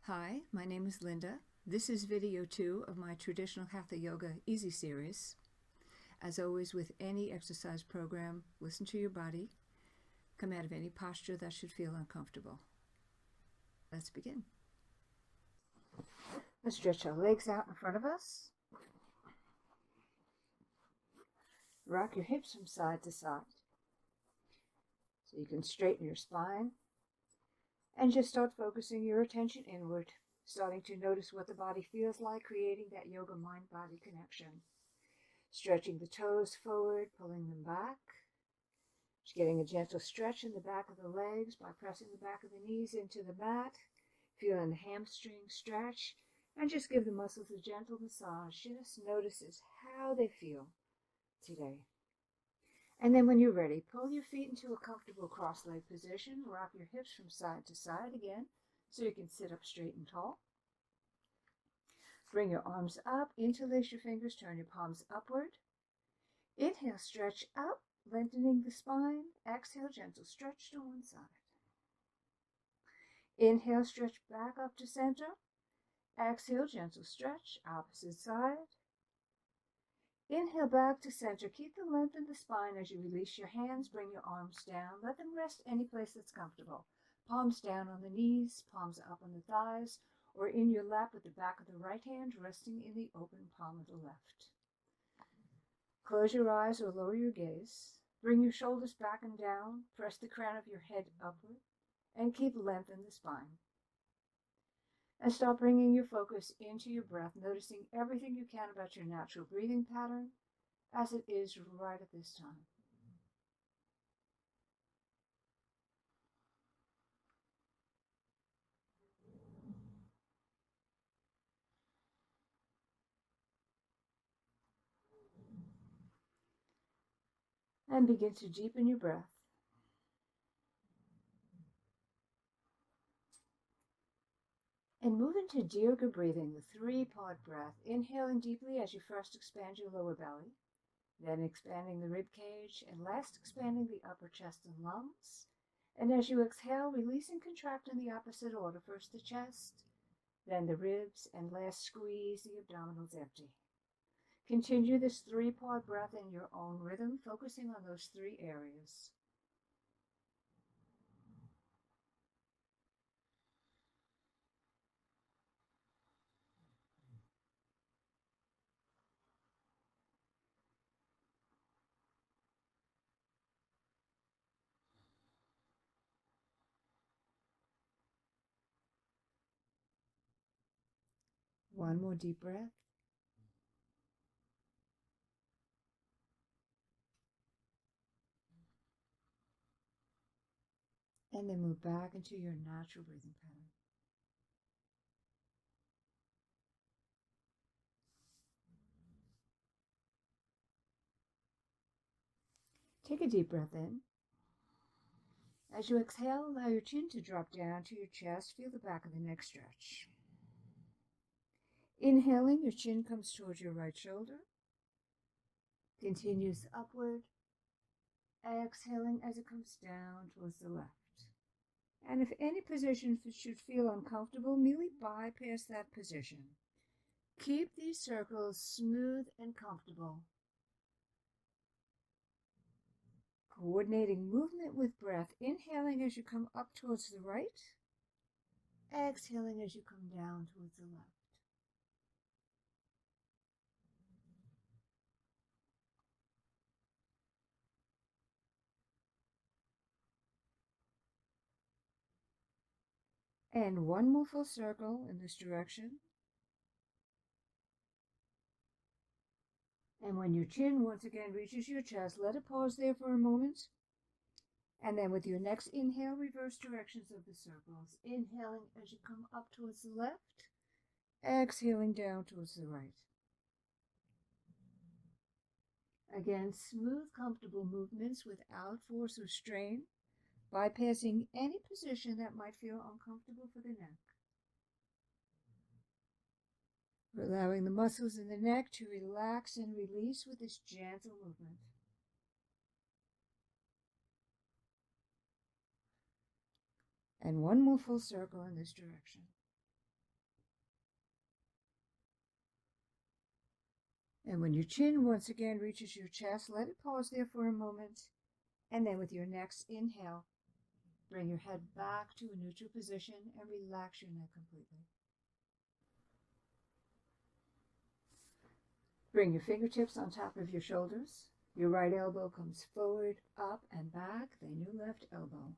Hi, my name is Linda. This is video 2 of my traditional Hatha Yoga Easy series. As always, with any exercise program, listen to your body. Come out of any posture that should feel uncomfortable. Let's begin. Let's stretch our legs out in front of us. Rock your hips from side to side so you can straighten your spine. And just start focusing your attention inward, starting to notice what the body feels like, creating that yoga mind-body connection. Stretching the toes forward, pulling them back. Just getting a gentle stretch in the back of the legs by pressing the back of the knees into the mat. Feeling the hamstring stretch, and just give the muscles a gentle massage. Just notice how they feel today. And then when you're ready, pull your feet into a comfortable cross-leg position. Rock your hips from side to side again so you can sit up straight and tall. Bring your arms up, interlace your fingers, turn your palms upward. Inhale, stretch up, lengthening the spine. Exhale, gentle stretch to one side. Inhale, stretch back up to center. Exhale, gentle stretch, opposite side. Inhale back to center. Keep the length in the spine as you release your hands. Bring your arms down. Let them rest any place that's comfortable. Palms down on the knees, palms up on the thighs, or in your lap with the back of the right hand resting in the open palm of the left. Close your eyes or lower your gaze. Bring your shoulders back and down. Press the crown of your head upward and keep length in the spine. And start bringing your focus into your breath, noticing everything you can about your natural breathing pattern as it is right at this time. And begin to deepen your breath. And move into Dirga breathing, the 3-part breath, inhaling deeply as you first expand your lower belly, then expanding the rib cage, and last expanding the upper chest and lungs. And as you exhale, release and contract in the opposite order, first the chest, then the ribs, and last squeeze the abdominals empty. Continue this 3-part breath in your own rhythm, focusing on those 3 areas. One more deep breath. And then move back into your natural breathing pattern. Take a deep breath in. As you exhale, allow your chin to drop down to your chest. Feel the back of the neck stretch. Inhaling, your chin comes towards your right shoulder. Continues upward. Exhaling as it comes down towards the left. And if any position should feel uncomfortable, merely bypass that position. Keep these circles smooth and comfortable. Coordinating movement with breath, inhaling as you come up towards the right, exhaling as you come down towards the left. And one more full circle in this direction. And when your chin once again reaches your chest, let it pause there for a moment. And then with your next inhale, reverse directions of the circles. Inhaling as you come up towards the left, exhaling down towards the right. Again, smooth, comfortable movements without force or strain, bypassing any position that might feel uncomfortable for the neck. We're allowing the muscles in the neck to relax and release with this gentle movement. And one more full circle in this direction. And when your chin once again reaches your chest, let it pause there for a moment. And then with your next inhale, bring your head back to a neutral position and relax your neck completely. Bring your fingertips on top of your shoulders. Your right elbow comes forward, up, and back, then your left elbow.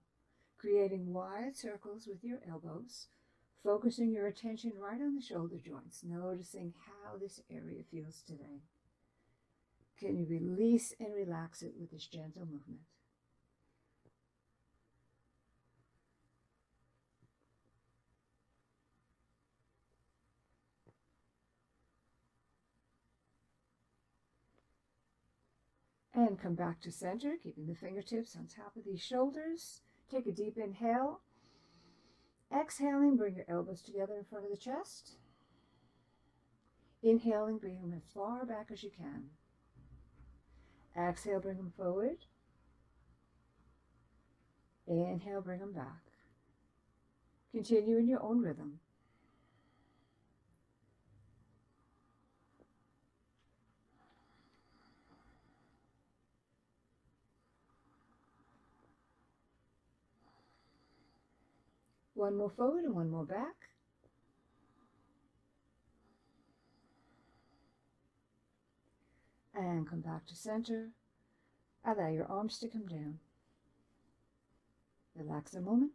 Creating wide circles with your elbows, focusing your attention right on the shoulder joints, noticing how this area feels today. Can you release and relax it with this gentle movement? And come back to center, keeping the fingertips on top of these shoulders. Take a deep inhale. Exhaling, bring your elbows together in front of the chest. Inhaling, bring them as far back as you can. Exhale, bring them forward. Inhale, bring them back. Continue in your own rhythm. One more forward and one more back. And come back to center. Allow your arms to come down. Relax a moment.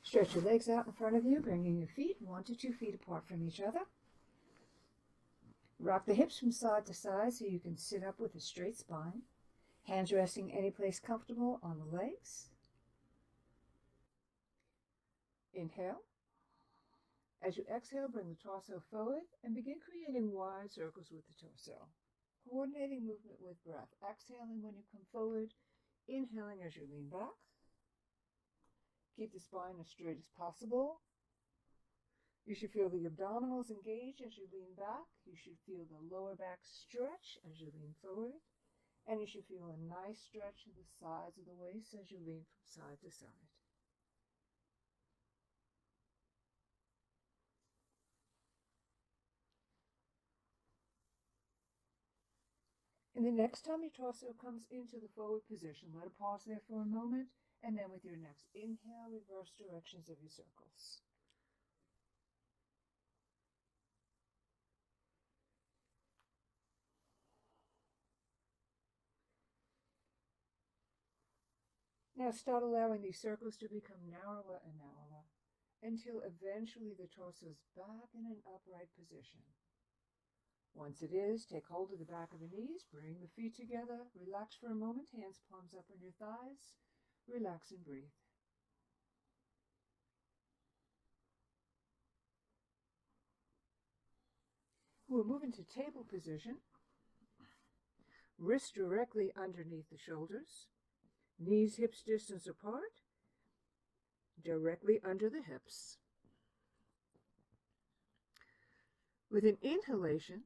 Stretch your legs out in front of you, bringing your feet 1 to 2 feet apart from each other. Rock the hips from side to side so you can sit up with a straight spine. Hands resting any place comfortable on the legs. Inhale. As you exhale, bring the torso forward and begin creating wide circles with the torso. Coordinating movement with breath. Exhaling when you come forward, inhaling as you lean back. Keep the spine as straight as possible. You should feel the abdominals engage as you lean back. You should feel the lower back stretch as you lean forward. And you should feel a nice stretch in the sides of the waist as you lean from side to side. And the next time your torso comes into the forward position, let it pause there for a moment. And then with your next inhale, reverse directions of your circles. Now start allowing these circles to become narrower and narrower until eventually the torso is back in an upright position. Once it is, take hold of the back of the knees, bring the feet together, relax for a moment, hands palms up on your thighs, relax and breathe. We'll move into table position. Wrists directly underneath the shoulders. Knees hips distance apart. Directly under the hips. With an inhalation,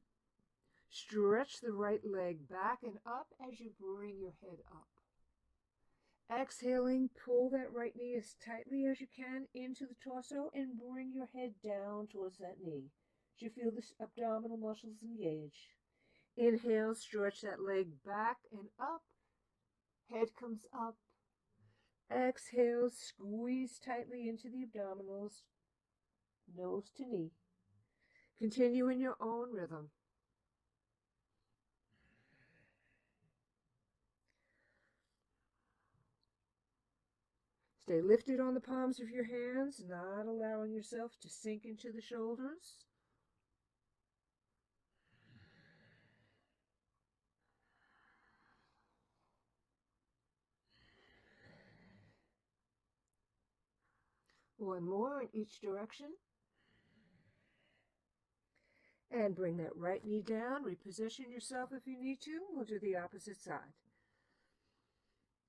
stretch the right leg back and up as you bring your head up. Exhaling, pull that right knee as tightly as you can into the torso and bring your head down towards that knee. You feel the abdominal muscles engage. Inhale, stretch that leg back and up. Head comes up. Exhale, squeeze tightly into the abdominals, nose to knee. Continue in your own rhythm. Stay lifted on the palms of your hands, not allowing yourself to sink into the shoulders. One more in each direction. And bring that right knee down. Reposition yourself if you need to. We'll do the opposite side.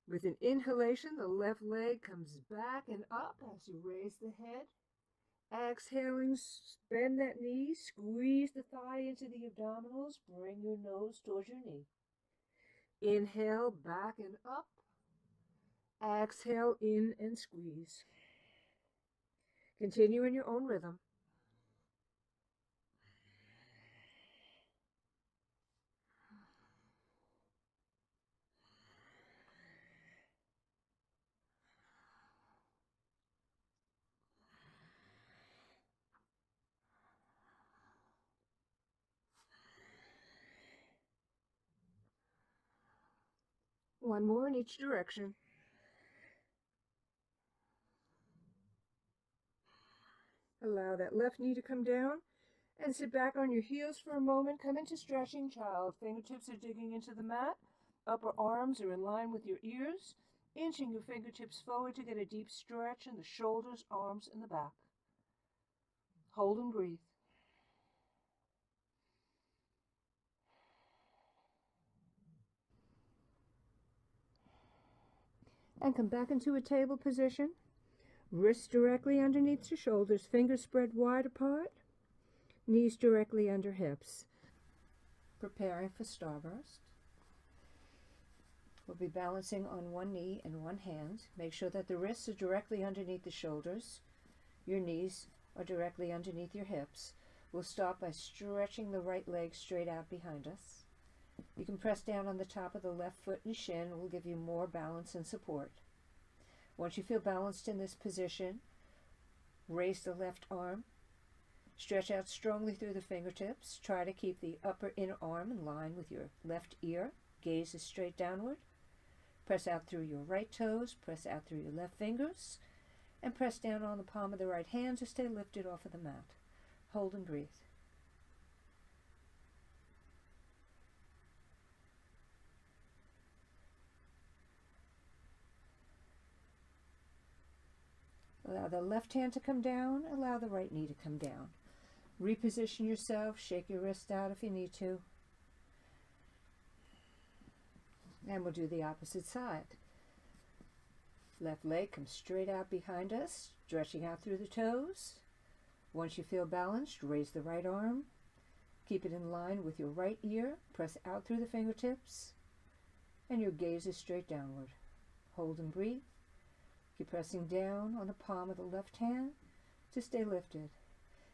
With an inhalation, the left leg comes back and up as you raise the head. Exhaling, bend that knee, squeeze the thigh into the abdominals, bring your nose towards your knee. Inhale, back and up. Exhale in and squeeze. Continue in your own rhythm. One more in each direction. Allow that left knee to come down and sit back on your heels for a moment. Come into stretching child. Fingertips are digging into the mat. Upper arms are in line with your ears. Inching your fingertips forward to get a deep stretch in the shoulders, arms, and the back. Hold and breathe. And come back into a table position. Wrists directly underneath your shoulders, fingers spread wide apart, knees directly under hips. Preparing for Starburst. We'll be balancing on one knee and one hand. Make sure that the wrists are directly underneath the shoulders. Your knees are directly underneath your hips. We'll start by stretching the right leg straight out behind us. You can press down on the top of the left foot and shin. It will give you more balance and support. Once you feel balanced in this position, raise the left arm. Stretch out strongly through the fingertips. Try to keep the upper inner arm in line with your left ear. Gaze is straight downward. Press out through your right toes. Press out through your left fingers. And press down on the palm of the right hand to stay lifted off of the mat. Hold and breathe. Allow the left hand to come down. Allow the right knee to come down. Reposition yourself. Shake your wrist out if you need to. And we'll do the opposite side. Left leg comes straight out behind us, stretching out through the toes. Once you feel balanced, raise the right arm. Keep it in line with your right ear. Press out through the fingertips. And your gaze is straight downward. Hold and breathe. Keep pressing down on the palm of the left hand to stay lifted.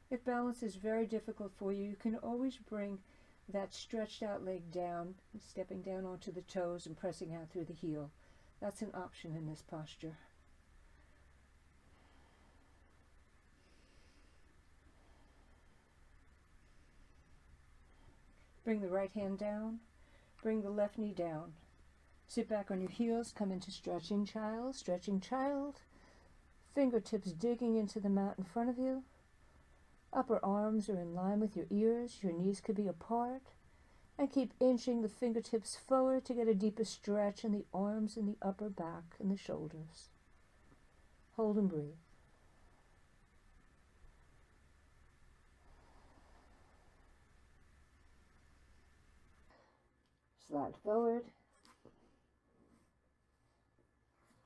If balance is very difficult for you, you can always bring that stretched out leg down, stepping down onto the toes and pressing out through the heel. That's an option in this posture. Bring the right hand down. Bring the left knee down. Sit back on your heels. Come into stretching child. Stretching child. Fingertips digging into the mat in front of you. Upper arms are in line with your ears. Your knees could be apart. And keep inching the fingertips forward to get a deeper stretch in the arms and the upper back and the shoulders. Hold and breathe. Slide forward.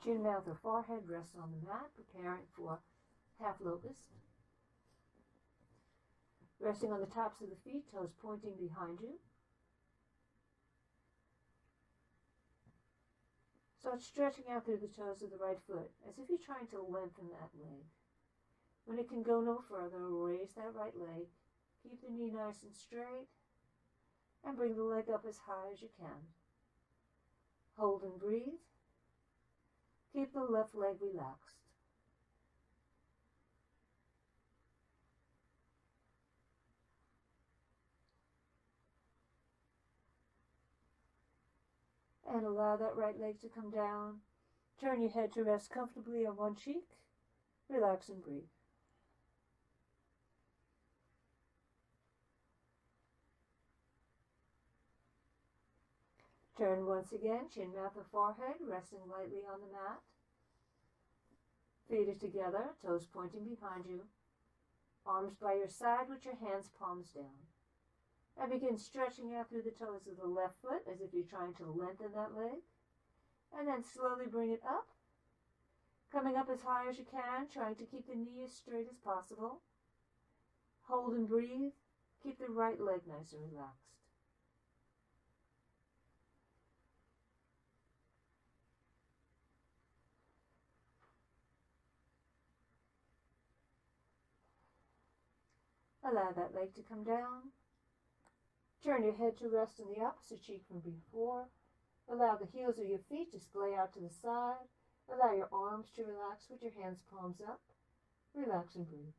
Chin, mouth, or forehead rests on the mat, preparing for half locust. Resting on the tops of the feet, toes pointing behind you. Start stretching out through the toes of the right foot, as if you're trying to lengthen that leg. When it can go no further, raise that right leg. Keep the knee nice and straight, and bring the leg up as high as you can. Hold and breathe. Keep the left leg relaxed. And allow that right leg to come down. Turn your head to rest comfortably on one cheek. Relax and breathe. Turn once again, chin, mouth, or forehead, resting lightly on the mat. Feet are together, toes pointing behind you. Arms by your side with your hands palms down. And begin stretching out through the toes of the left foot as if you're trying to lengthen that leg. And then slowly bring it up. Coming up as high as you can, trying to keep the knee as straight as possible. Hold and breathe. Keep the right leg nice and relaxed. Allow that leg to come down. Turn your head to rest on the opposite cheek from before. Allow the heels of your feet to splay out to the side. Allow your arms to relax with your hands palms up. Relax and breathe.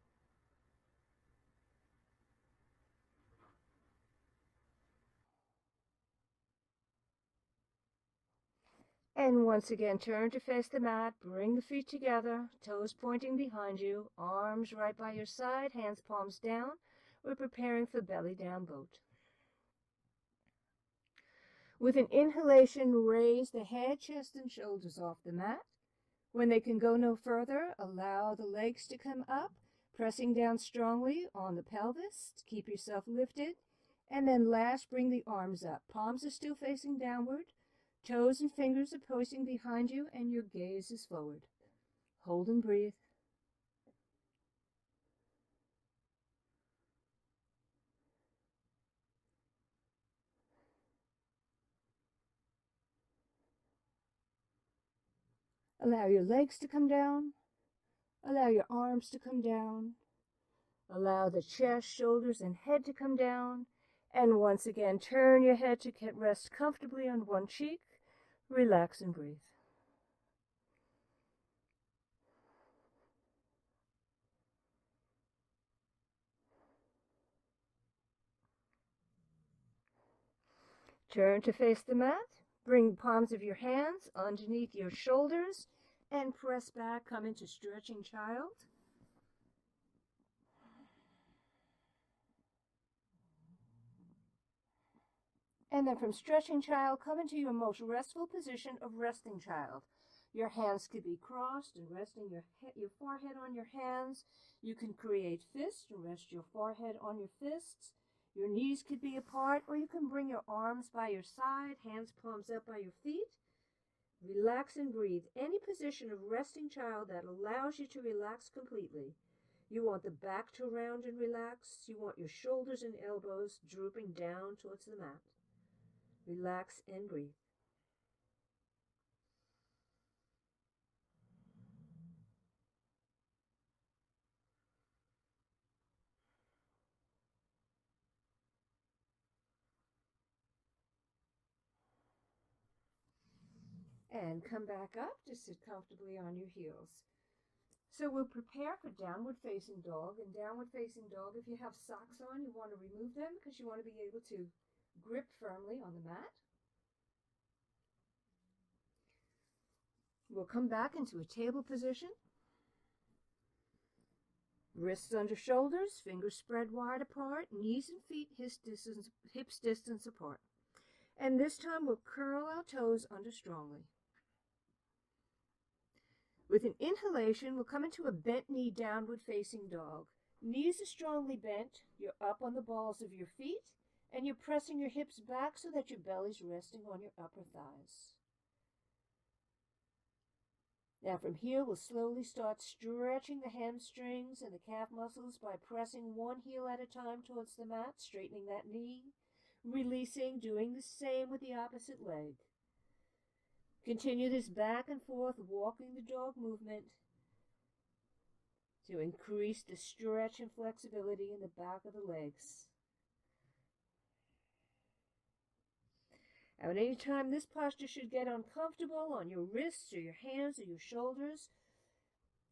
And once again, turn to face the mat. Bring the feet together, toes pointing behind you, arms right by your side, hands palms down. We're preparing for belly down boat. With an inhalation, raise the head, chest, and shoulders off the mat. When they can go no further, allow the legs to come up, pressing down strongly on the pelvis to keep yourself lifted. And then last, bring the arms up. Palms are still facing downward. Toes and fingers are pointing behind you, and your gaze is forward. Hold and breathe. Allow your legs to come down. Allow your arms to come down. Allow the chest, shoulders, and head to come down. And once again, turn your head to rest comfortably on one cheek. Relax and breathe. Turn to face the mat. Bring the palms of your hands underneath your shoulders and press back. Come into stretching child. And then from stretching child, come into your most restful position of resting child. Your hands could be crossed and resting your forehead on your hands. You can create fists and rest your forehead on your fists. Your knees could be apart, or you can bring your arms by your side, hands palms up by your feet. Relax and breathe. Any position of resting child that allows you to relax completely. You want the back to round and relax. You want your shoulders and elbows drooping down towards the mat. Relax and breathe. And come back up to sit comfortably on your heels. So we'll prepare for downward facing dog. And downward facing dog, if you have socks on, you want to remove them because you want to be able to grip firmly on the mat. We'll come back into a table position. Wrists under shoulders, fingers spread wide apart, knees and feet hips distance apart. And this time we'll curl our toes under strongly. With an inhalation, we'll come into a bent knee downward facing dog. Knees are strongly bent, you're up on the balls of your feet, and you're pressing your hips back so that your belly's resting on your upper thighs. Now from here, we'll slowly start stretching the hamstrings and the calf muscles by pressing one heel at a time towards the mat, straightening that knee, releasing, doing the same with the opposite leg. Continue this back and forth, walking the dog movement to increase the stretch and flexibility in the back of the legs. Now, at any time this posture should get uncomfortable on your wrists or your hands or your shoulders,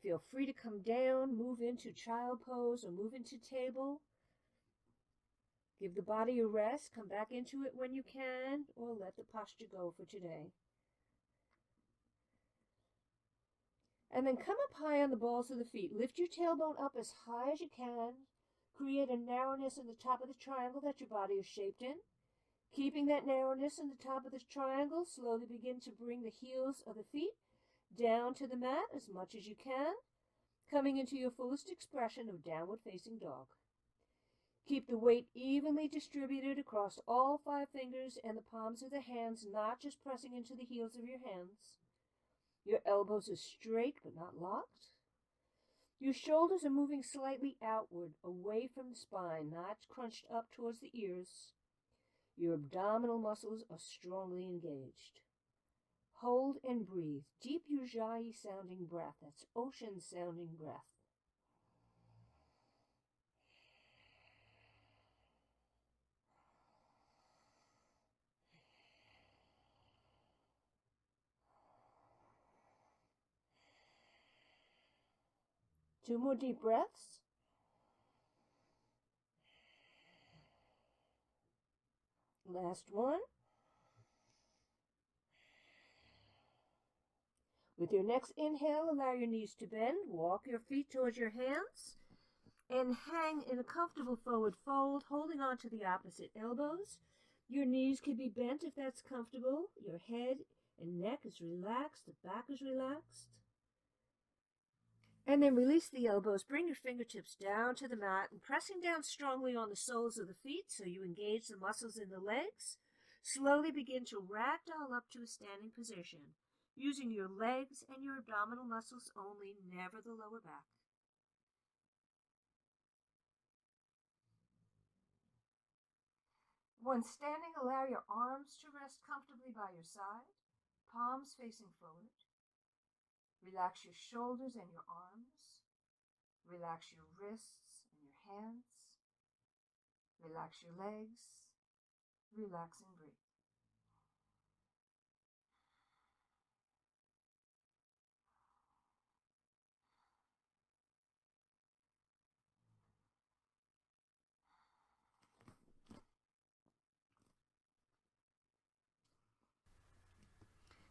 feel free to come down, move into child pose or move into table. Give the body a rest, come back into it when you can, or let the posture go for today. And then come up high on the balls of the feet. Lift your tailbone up as high as you can. Create a narrowness in the top of the triangle that your body is shaped in. Keeping that narrowness in the top of the triangle, slowly begin to bring the heels of the feet down to the mat as much as you can, coming into your fullest expression of downward facing dog. Keep the weight evenly distributed across all 5 fingers and the palms of the hands, not just pressing into the heels of your hands. Your elbows are straight but not locked. Your shoulders are moving slightly outward, away from the spine, not crunched up towards the ears. Your abdominal muscles are strongly engaged. Hold and breathe. Deep Ujjayi sounding breath. That's ocean sounding breath. 2 more deep breaths. Last one. With your next inhale, allow your knees to bend. Walk your feet towards your hands and hang in a comfortable forward fold, holding on to the opposite elbows. Your knees can be bent if that's comfortable. Your head and neck is relaxed. The back is relaxed. And then release the elbows. Bring your fingertips down to the mat and pressing down strongly on the soles of the feet so you engage the muscles in the legs. Slowly begin to ragdoll up to a standing position, using your legs and your abdominal muscles only, never the lower back. When standing, allow your arms to rest comfortably by your side, palms facing forward. Relax your shoulders and your arms. Relax your wrists and your hands. Relax your legs. Relax and breathe.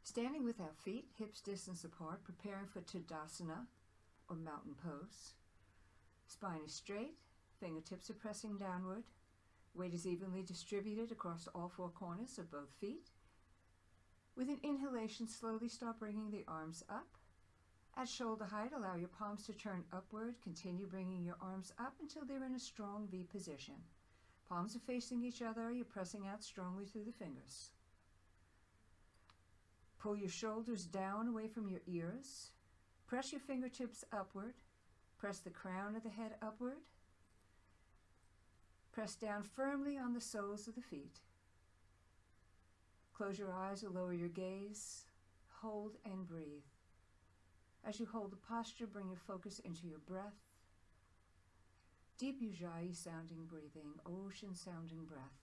Standing with our feet hips distance apart, preparing for Tadasana or mountain pose. Spine is straight, fingertips are pressing downward. Weight is evenly distributed across all 4 corners of both feet. With an inhalation, slowly start bringing the arms up. At shoulder height, allow your palms to turn upward. Continue bringing your arms up until they're in a strong V position. Palms are facing each other. You're pressing out strongly through the fingers. Pull your shoulders down away from your ears. Press your fingertips upward. Press the crown of the head upward. Press down firmly on the soles of the feet. Close your eyes or lower your gaze. Hold and breathe. As you hold the posture, bring your focus into your breath. Deep Ujjayi sounding breathing, ocean sounding breath.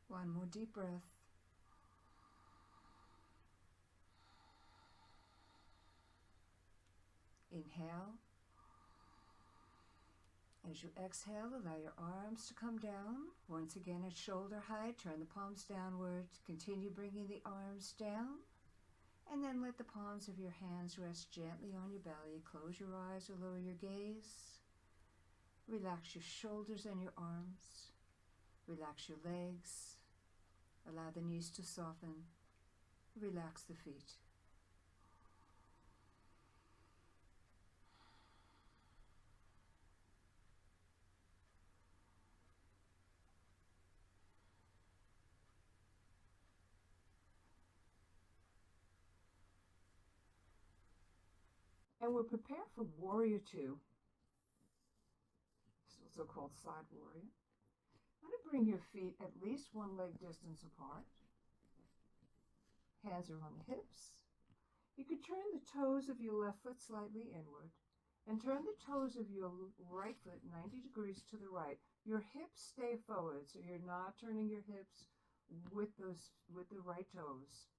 One more deep breath. Inhale. As you exhale, allow your arms to come down. Once again at shoulder height, turn the palms downward. Continue bringing the arms down. And then let the palms of your hands rest gently on your belly. Close your eyes or lower your gaze. Relax your shoulders and your arms. Relax your legs. Allow the knees to soften. Relax the feet. And we're prepared for Warrior 2. It's also called Side Warrior. I'm going to bring your feet at least 1 leg distance apart. Hands are on the hips. You could turn the toes of your left foot slightly inward and turn the toes of your right foot 90 degrees to the right. Your hips stay forward, so you're not turning your hips with the right toes.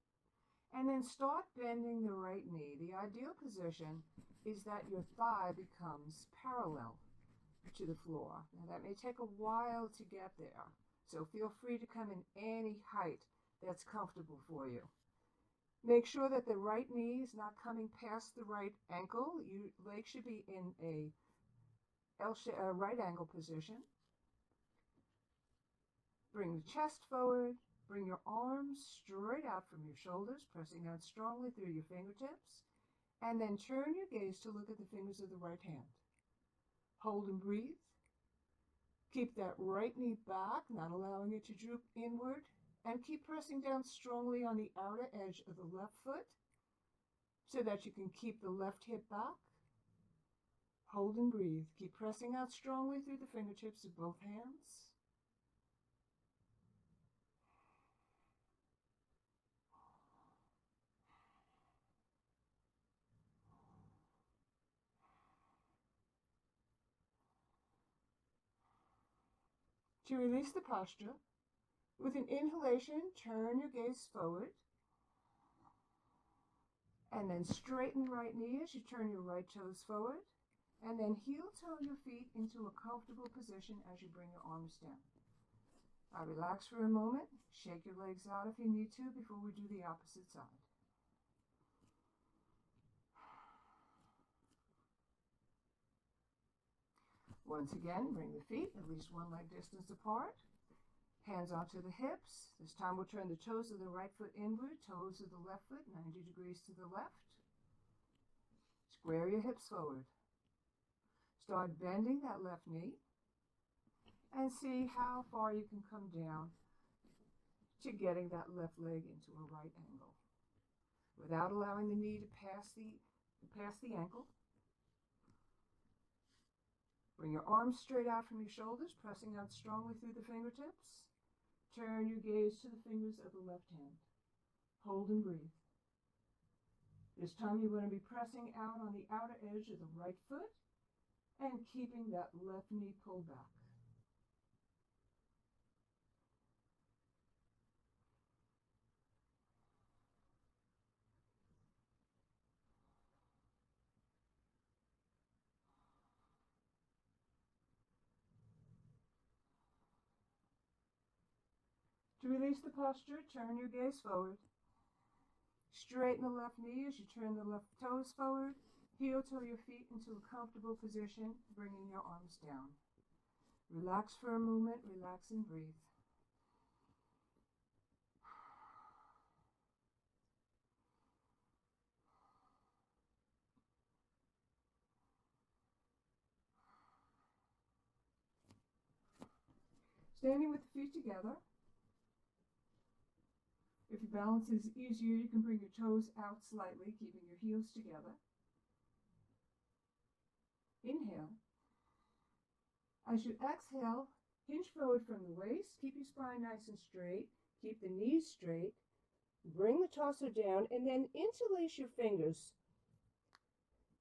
And then start bending the right knee. The ideal position is that your thigh becomes parallel to the floor. Now that may take a while to get there, so feel free to come in any height that's comfortable for you. Make sure that the right knee is not coming past the right ankle. Your leg should be in a right angle position. Bring the chest forward. Bring your arms straight out from your shoulders, pressing out strongly through your fingertips. And then turn your gaze to look at the fingers of the right hand. Hold and breathe. Keep that right knee back, not allowing it to droop inward. And keep pressing down strongly on the outer edge of the left foot so that you can keep the left hip back. Hold and breathe. Keep pressing out strongly through the fingertips of both hands. To release the posture, with an inhalation, turn your gaze forward. And then straighten right knee as you turn your right toes forward. And then heel-toe your feet into a comfortable position as you bring your arms down. Relax for a moment. Shake your legs out if you need to before we do the opposite side. Once again, bring the feet at least one leg distance apart. Hands onto the hips. This time we'll turn the toes of the right foot inward, toes of the left foot 90 degrees to the left. Square your hips forward. Start bending that left knee and see how far you can come down to getting that left leg into a right angle without allowing the knee to pass the ankle. Bring your arms straight out from your shoulders, pressing out strongly through the fingertips. Turn your gaze to the fingers of the left hand. Hold and breathe. This time you're going to be pressing out on the outer edge of the right foot and keeping that left knee pulled back. To release the posture, turn your gaze forward. Straighten the left knee as you turn the left toes forward. Heel-toe your feet into a comfortable position, bringing your arms down. Relax for a moment, relax and breathe. Standing with the feet together. If your balance is easier, you can bring your toes out slightly, keeping your heels together. Inhale. As you exhale, hinge forward from the waist. Keep your spine nice and straight. Keep the knees straight. Bring the torso down and then interlace your fingers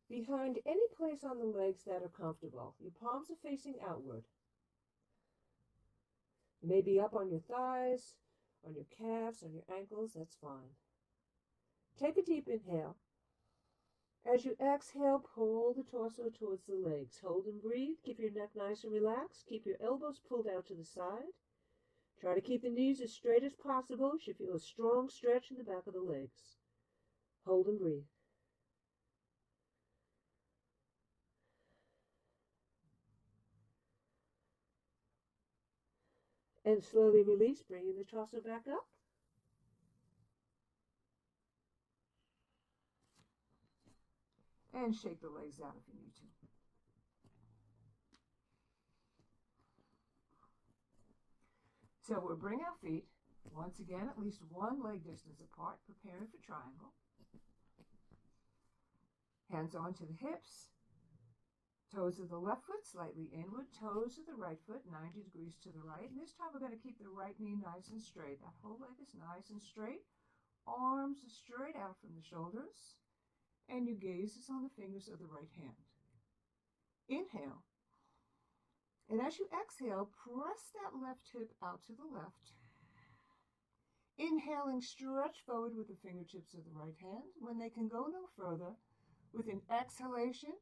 behind any place on the legs that are comfortable. Your palms are facing outward. Maybe up on your thighs, on your calves, on your ankles, that's fine. Take a deep inhale. As you exhale, pull the torso towards the legs. Hold and breathe. Keep your neck nice and relaxed. Keep your elbows pulled out to the side. Try to keep the knees as straight as possible. You should feel a strong stretch in the back of the legs. Hold and breathe. And slowly release, bringing the torso back up. And shake the legs out if you need to. So we'll bring our feet, once again, at least one leg distance apart, preparing for triangle. Hands onto the hips. Toes of the left foot slightly inward, toes of the right foot 90 degrees to the right. And this time we're going to keep the right knee nice and straight. That whole leg is nice and straight. Arms are straight out from the shoulders. And your gaze is on the fingers of the right hand. Inhale. And as you exhale, press that left hip out to the left. Inhaling, stretch forward with the fingertips of the right hand. When they can go no further, with an exhalation,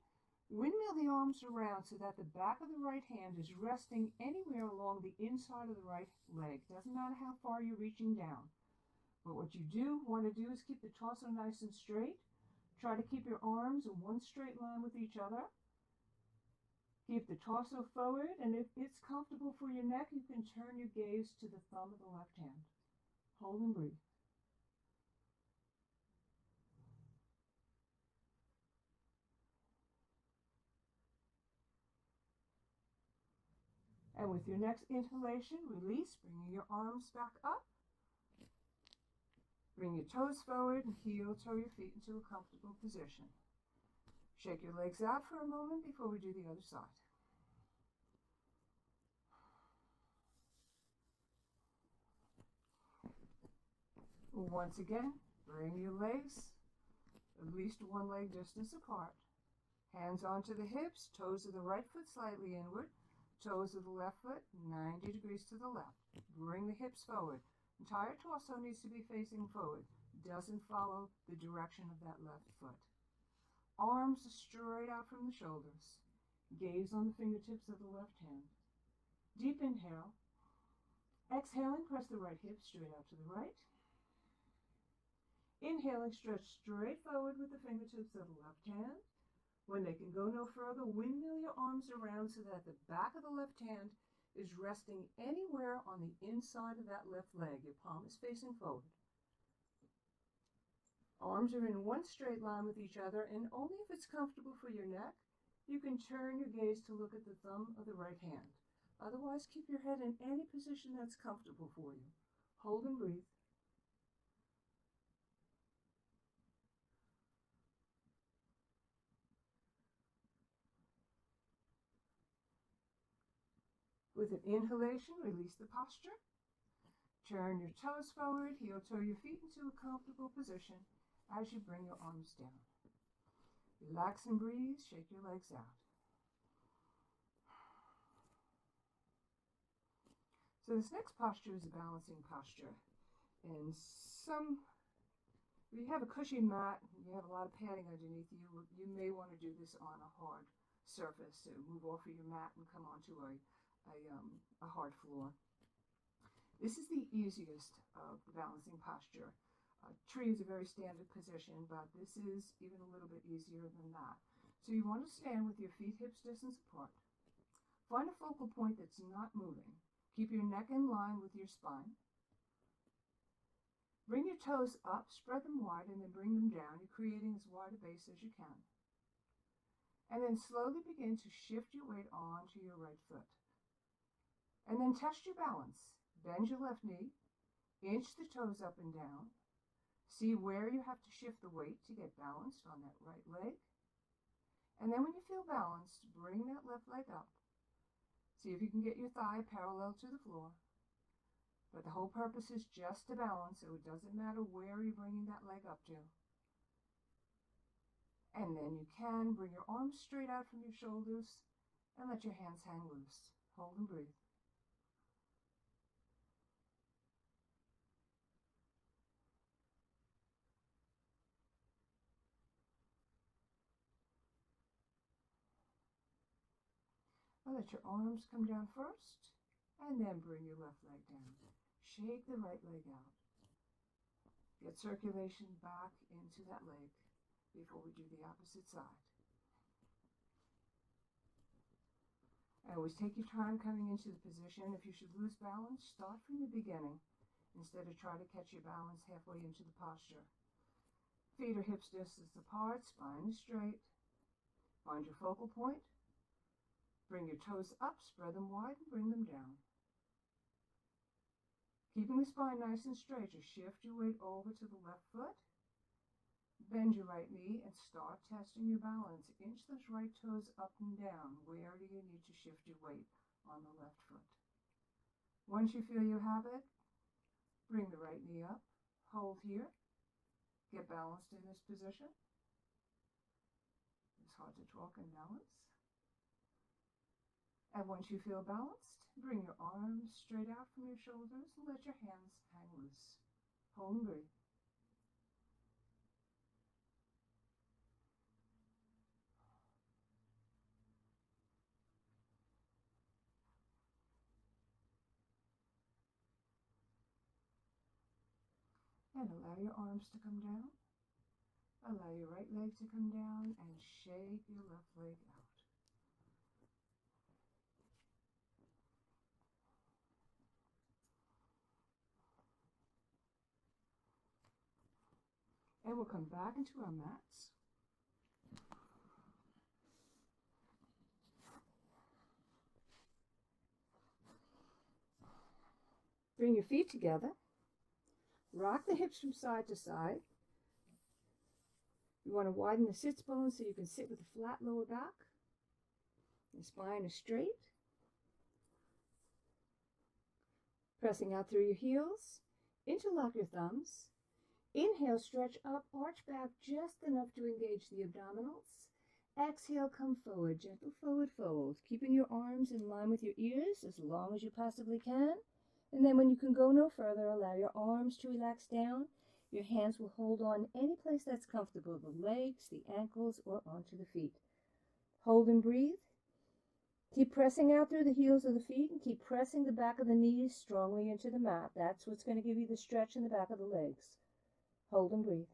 windmill the arms around so that the back of the right hand is resting anywhere along the inside of the right leg. Doesn't matter how far you're reaching down. But what you do want to do is keep the torso nice and straight. Try to keep your arms in one straight line with each other. Keep the torso forward, and if it's comfortable for your neck, you can turn your gaze to the thumb of the left hand. Hold and breathe. And with your next inhalation, release, bringing your arms back up. Bring your toes forward and heel-toe your feet into a comfortable position. Shake your legs out for a moment before we do the other side. Once again, bring your legs at least one leg distance apart. Hands onto the hips, toes of the right foot slightly inward, toes of the left foot 90 degrees to the left. Bring the hips forward. Entire torso needs to be facing forward. Doesn't follow the direction of that left foot. Arms straight out from the shoulders. Gaze on the fingertips of the left hand. Deep inhale. Exhaling, press the right hip straight out to the right. Inhaling, stretch straight forward with the fingertips of the left hand. When they can go no further, windmill your arms around so that the back of the left hand is resting anywhere on the inside of that left leg. Your palm is facing forward. Arms are in one straight line with each other, and only if it's comfortable for your neck, you can turn your gaze to look at the thumb of the right hand. Otherwise, keep your head in any position that's comfortable for you. Hold and breathe. With an inhalation, release the posture. Turn your toes forward, heel toe your feet into a comfortable position as you bring your arms down. Relax and breathe, shake your legs out. So this next posture is a balancing posture. And if you have a cushy mat, you have a lot of padding underneath you, you may want to do this on a hard surface. So move off of your mat and come onto a hard floor. This is the easiest of the balancing posture. Tree is a very standard position, but this is even a little bit easier than that. So you want to stand with your feet hips distance apart. Find a focal point that's not moving. Keep your neck in line with your spine. Bring your toes up, spread them wide, and then bring them down. You're creating as wide a base as you can. And then slowly begin to shift your weight onto your right foot. And then test your balance. Bend your left knee, inch the toes up and down. See where you have to shift the weight to get balanced on that right leg. And then when you feel balanced, bring that left leg up. See if you can get your thigh parallel to the floor. But the whole purpose is just to balance, so it doesn't matter where you're bringing that leg up to. And then you can bring your arms straight out from your shoulders and let your hands hang loose. Hold and breathe. Let your arms come down first, and then bring your left leg down. Shake the right leg out. Get circulation back into that leg before we do the opposite side. And always take your time coming into the position. If you should lose balance, start from the beginning instead of trying to catch your balance halfway into the posture. Feet are hips distance apart, spine is straight. Find your focal point. Bring your toes up, spread them wide, and bring them down. Keeping the spine nice and straight, just shift your weight over to the left foot. Bend your right knee and start testing your balance. Inch those right toes up and down. Where do you need to shift your weight on the left foot? Once you feel you have it, bring the right knee up. Hold here. Get balanced in this position. It's hard to talk and balance. And once you feel balanced, bring your arms straight out from your shoulders and let your hands hang loose. Hold and breathe. And allow your arms to come down. Allow your right leg to come down and shake your left leg out. And we'll come back into our mats. Bring your feet together. Rock the hips from side to side. You want to widen the sits bones so you can sit with a flat lower back. The spine is straight. Pressing out through your heels. Interlock your thumbs. Inhale, stretch up, arch back just enough to engage the abdominals. Exhale, come forward, gentle forward fold, keeping your arms in line with your ears as long as you possibly can. And then when you can go no further, allow your arms to relax down. Your hands will hold on any place that's comfortable, the legs, the ankles, or onto the feet. Hold and breathe. Keep pressing out through the heels of the feet and keep pressing the back of the knees strongly into the mat. That's what's going to give you the stretch in the back of the legs. Hold and breathe.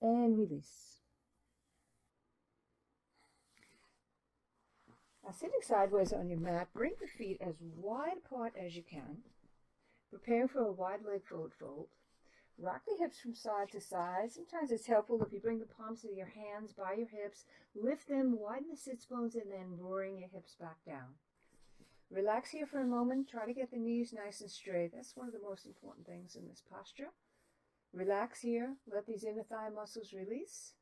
And release. Now, sitting sideways on your mat, bring the feet as wide apart as you can. Preparing for a wide leg forward fold. Rock the hips from side to side. Sometimes it's helpful if you bring the palms of your hands by your hips, lift them, widen the sits bones, and then bring your hips back down. Relax here for a moment. Try to get the knees nice and straight. That's one of the most important things in this posture. Relax here. Let these inner thigh muscles release.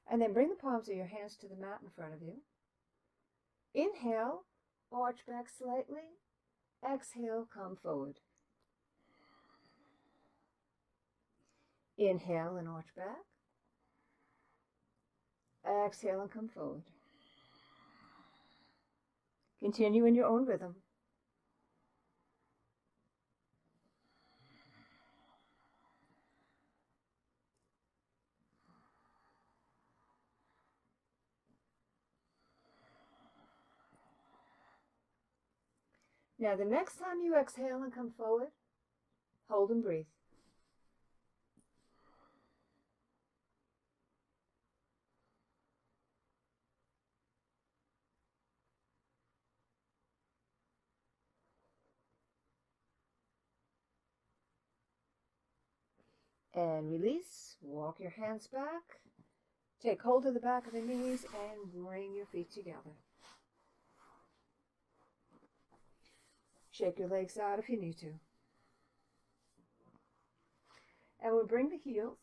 And then bring the palms of your hands to the mat in front of you. Inhale, arch back slightly. Exhale, come forward. Inhale and arch back. Exhale and come forward. Continue in your own rhythm. Now, the next time you exhale and come forward, hold and breathe. And release. Walk your hands back. Take hold of the back of the knees and bring your feet together. Shake your legs out if you need to. And we'll bring the heels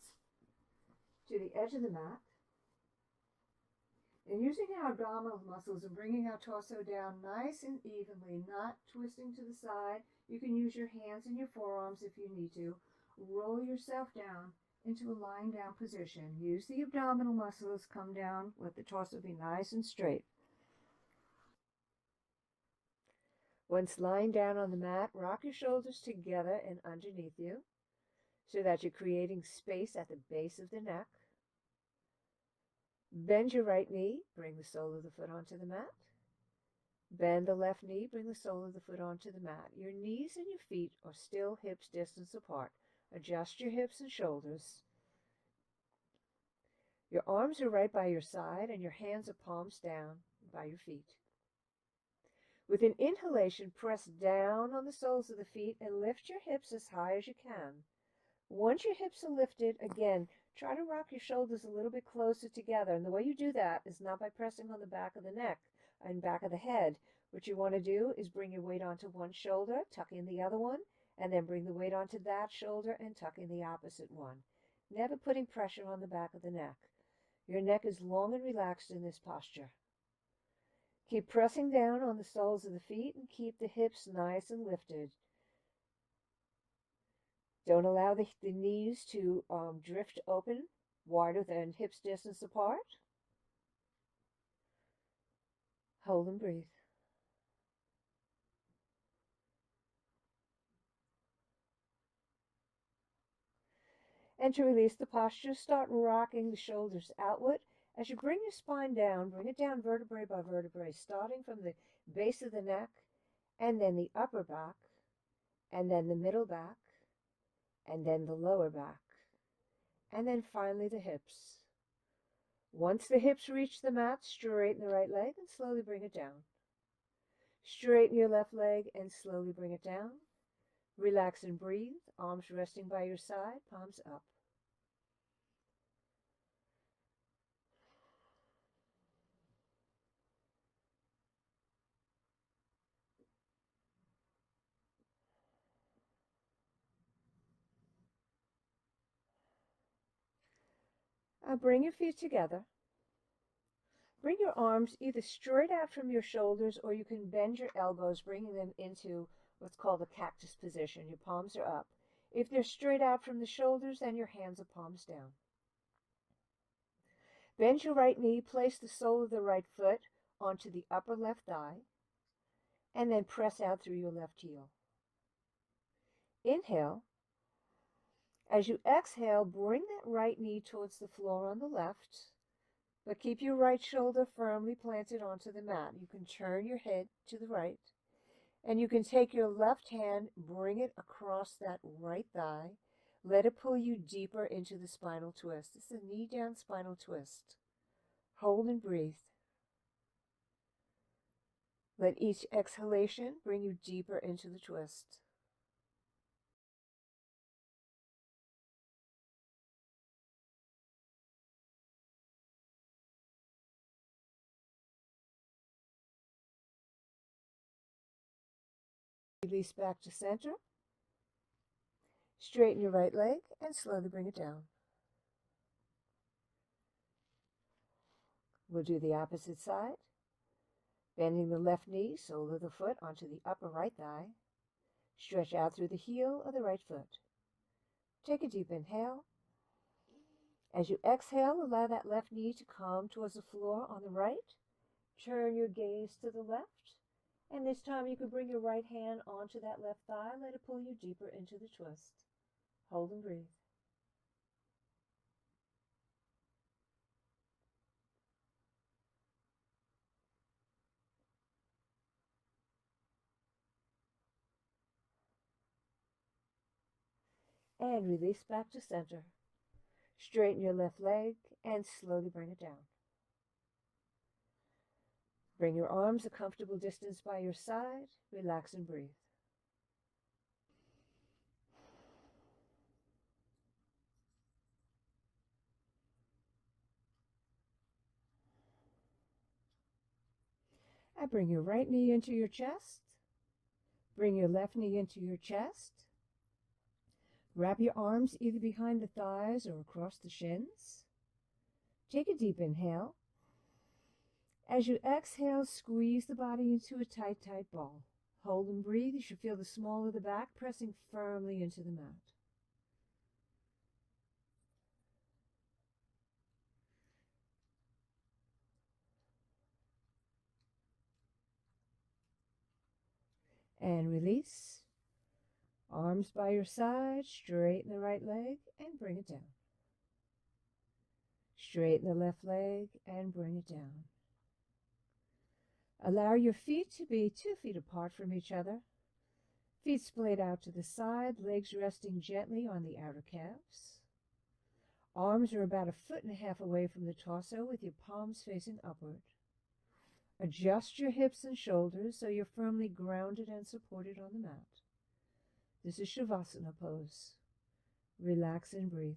to the edge of the mat. And using our abdominal muscles and bringing our torso down nice and evenly, not twisting to the side. You can use your hands and your forearms if you need to. Roll yourself down into a lying down position. Use the abdominal muscles, come down, let the torso be nice and straight. Once lying down on the mat, rock your shoulders together and underneath you so that you're creating space at the base of the neck. Bend your right knee, bring the sole of the foot onto the mat. Bend the left knee, bring the sole of the foot onto the mat. Your knees and your feet are still hips distance apart. Adjust your hips and shoulders. Your arms are right by your side and your hands are palms down by your feet. With an inhalation, press down on the soles of the feet and lift your hips as high as you can. Once your hips are lifted, again, try to rock your shoulders a little bit closer together. And the way you do that is not by pressing on the back of the neck and back of the head. What you want to do is bring your weight onto one shoulder, tuck in the other one, and then bring the weight onto that shoulder and tuck in the opposite one. Never putting pressure on the back of the neck. Your neck is long and relaxed in this posture. Keep pressing down on the soles of the feet and keep the hips nice and lifted. Don't allow the knees to drift open, wider than hips distance apart. Hold and breathe. And to release the posture, start rocking the shoulders outward. As you bring your spine down, bring it down vertebrae by vertebrae, starting from the base of the neck, and then the upper back, and then the middle back, and then the lower back, and then finally the hips. Once the hips reach the mat, straighten the right leg and slowly bring it down. Straighten your left leg and slowly bring it down. Relax and breathe, arms resting by your side, palms up. Bring your feet together. Bring your arms either straight out from your shoulders, or you can bend your elbows, bringing them into what's called a cactus position. Your palms are up. If they're straight out from the shoulders, then your hands are palms down. Bend your right knee, place the sole of the right foot onto the upper left thigh, and then press out through your left heel. Inhale. As you exhale, bring that right knee towards the floor on the left, but keep your right shoulder firmly planted onto the mat. You can turn your head to the right, and you can take your left hand, bring it across that right thigh. Let it pull you deeper into the spinal twist. This is a knee down spinal twist. Hold and breathe. Let each exhalation bring you deeper into the twist. Release back to center. Straighten your right leg and slowly bring it down. We'll do the opposite side. Bending the left knee, sole of the foot onto the upper right thigh. Stretch out through the heel of the right foot. Take a deep inhale. As you exhale, allow that left knee to come towards the floor on the right. Turn your gaze to the left. And this time you can bring your right hand onto that left thigh. Let it pull you deeper into the twist. Hold and breathe. And release back to center. Straighten your left leg and slowly bring it down. Bring your arms a comfortable distance by your side. Relax and breathe. And bring your right knee into your chest. Bring your left knee into your chest. Wrap your arms either behind the thighs or across the shins. Take a deep inhale. As you exhale, squeeze the body into a tight, tight ball. Hold and breathe. You should feel the small of the back pressing firmly into the mat. And release. Arms by your side, straighten the right leg and bring it down. Straighten the left leg and bring it down. Allow your feet to be 2 feet apart from each other. Feet splayed out to the side, legs resting gently on the outer calves. Arms are about 1.5 feet away from the torso with your palms facing upward. Adjust your hips and shoulders so you're firmly grounded and supported on the mat. This is Shavasana pose. Relax and breathe.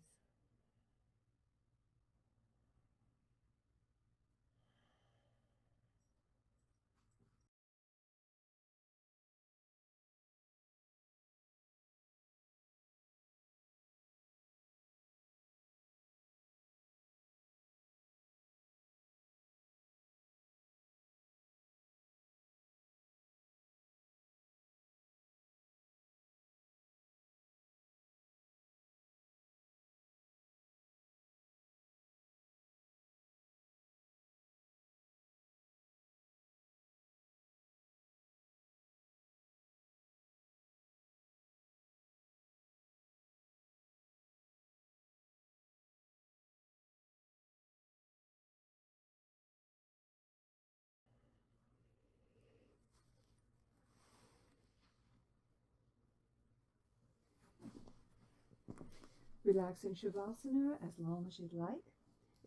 Relax in Shavasana as long as you'd like.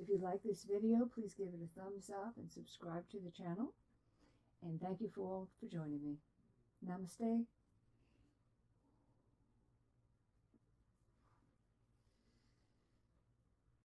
If you like this video, please give it a thumbs up and subscribe to the channel. And thank you for all for joining me. Namaste.